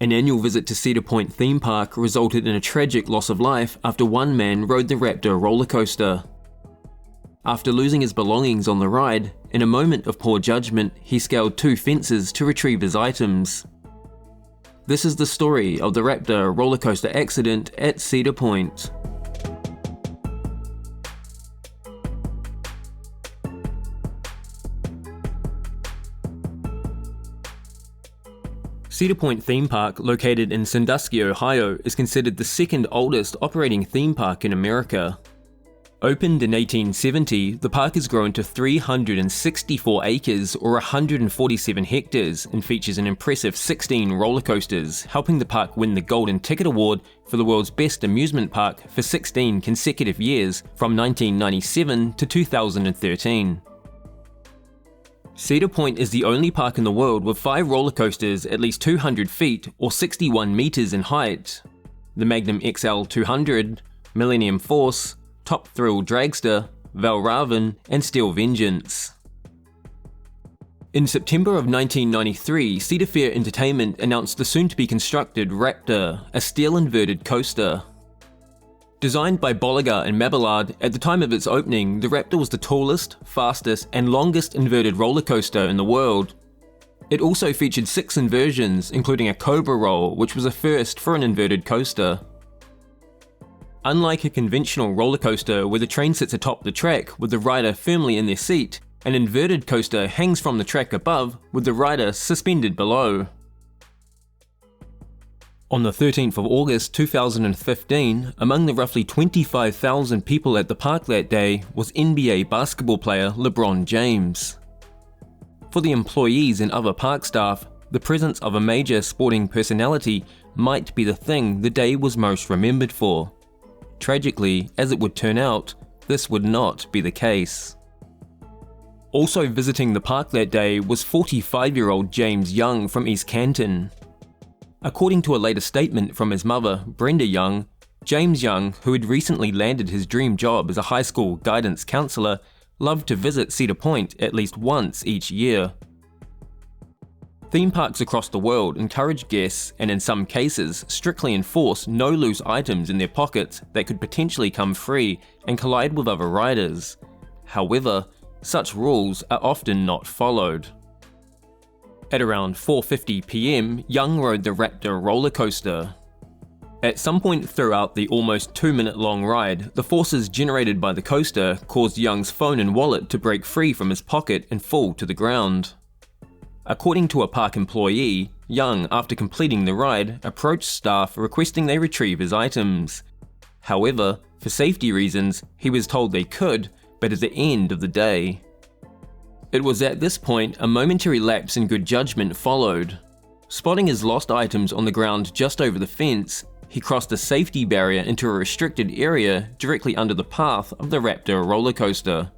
An annual visit to Cedar Point theme park resulted in a tragic loss of life after one man rode the Raptor roller coaster. After losing his belongings on the ride, in a moment of poor judgment, he scaled 2 fences to retrieve his items. This is the story of the Raptor roller coaster accident at Cedar Point. Cedar Point theme park, located in Sandusky, Ohio, is considered the second oldest operating theme park in America. Opened in 1870, the park has grown to 364 acres or 147 hectares and features an impressive 16 roller coasters, helping the park win the Golden Ticket Award for the world's best amusement park for 16 consecutive years from 1997 to 2013. Cedar Point is the only park in the world with 5 roller coasters at least 200 feet or 61 meters in height. The Magnum XL 200, Millennium Force, Top Thrill Dragster, Valravn, and Steel Vengeance. In September of 1993, Cedar Fair Entertainment announced the soon-to-be-constructed Raptor, a steel-inverted coaster. Designed by Bolliger and Mabillard, at the time of its opening, the Raptor was the tallest, fastest, and longest inverted roller coaster in the world. It also featured 6 inversions, including a Cobra Roll, which was a first for an inverted coaster. Unlike a conventional roller coaster where the train sits atop the track with the rider firmly in their seat, an inverted coaster hangs from the track above with the rider suspended below. On the 13th of August 2015, among the roughly 25,000 people at the park that day was NBA basketball player LeBron James. For the employees and other park staff, the presence of a major sporting personality might be the thing the day was most remembered for. Tragically, as it would turn out, this would not be the case. Also visiting the park that day was 45-year-old James Young from East Canton. According to a later statement from his mother, Brenda Young, James Young, who had recently landed his dream job as a high school guidance counselor, loved to visit Cedar Point at least once each year. Theme parks across the world encourage guests and in some cases strictly enforce no loose items in their pockets that could potentially come free and collide with other riders. However, such rules are often not followed. At around 4:50 p.m, Young rode the Raptor roller coaster. At some point throughout the almost 2-minute-long ride, the forces generated by the coaster caused Young's phone and wallet to break free from his pocket and fall to the ground. According to a park employee, Young, after completing the ride, approached staff requesting they retrieve his items. However, for safety reasons, he was told they could, but at the end of the day. It was at this point a momentary lapse in good judgment followed. Spotting his lost items on the ground just over the fence, he crossed a safety barrier into a restricted area directly under the path of the Raptor roller coaster.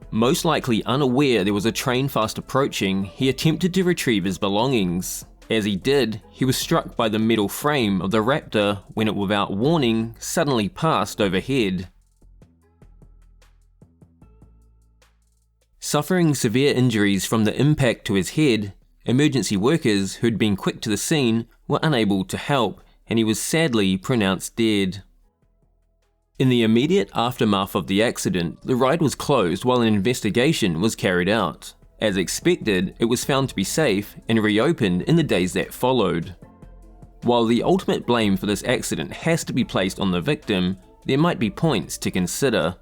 Most likely unaware there was a train fast approaching, he attempted to retrieve his belongings. As he did, he was struck by the metal frame of the Raptor when it, without warning, suddenly passed overhead. Suffering severe injuries from the impact to his head, emergency workers who had been quick to the scene were unable to help, and he was sadly pronounced dead. In the immediate aftermath of the accident, the ride was closed while an investigation was carried out. As expected, it was found to be safe and reopened in the days that followed. While the ultimate blame for this accident has to be placed on the victim, there might be points to consider.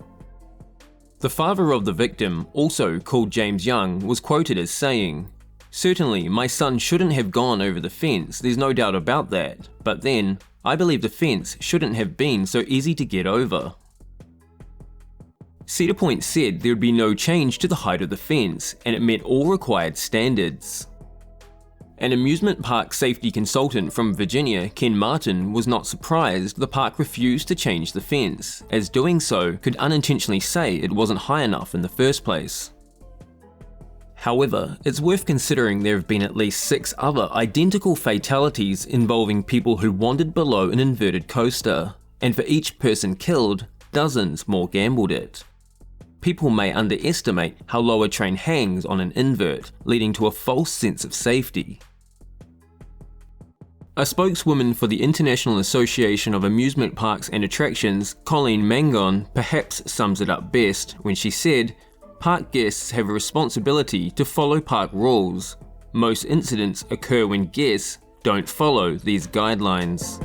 The father of the victim, also called James Young, was quoted as saying, "Certainly, my son shouldn't have gone over the fence, there's no doubt about that, but then, I believe the fence shouldn't have been so easy to get over." Cedar Point said there would be no change to the height of the fence, and it met all required standards. An amusement park safety consultant from Virginia, Ken Martin, was not surprised the park refused to change the fence, as doing so could unintentionally say it wasn't high enough in the first place. However, it's worth considering there have been at least 6 other identical fatalities involving people who wandered below an inverted coaster, and for each person killed, dozens more gambled it. People may underestimate how low a train hangs on an invert, leading to a false sense of safety. A spokeswoman for the International Association of Amusement Parks and Attractions, Colleen Mangon, perhaps sums it up best when she said, "Park guests have a responsibility to follow park rules. Most incidents occur when guests don't follow these guidelines."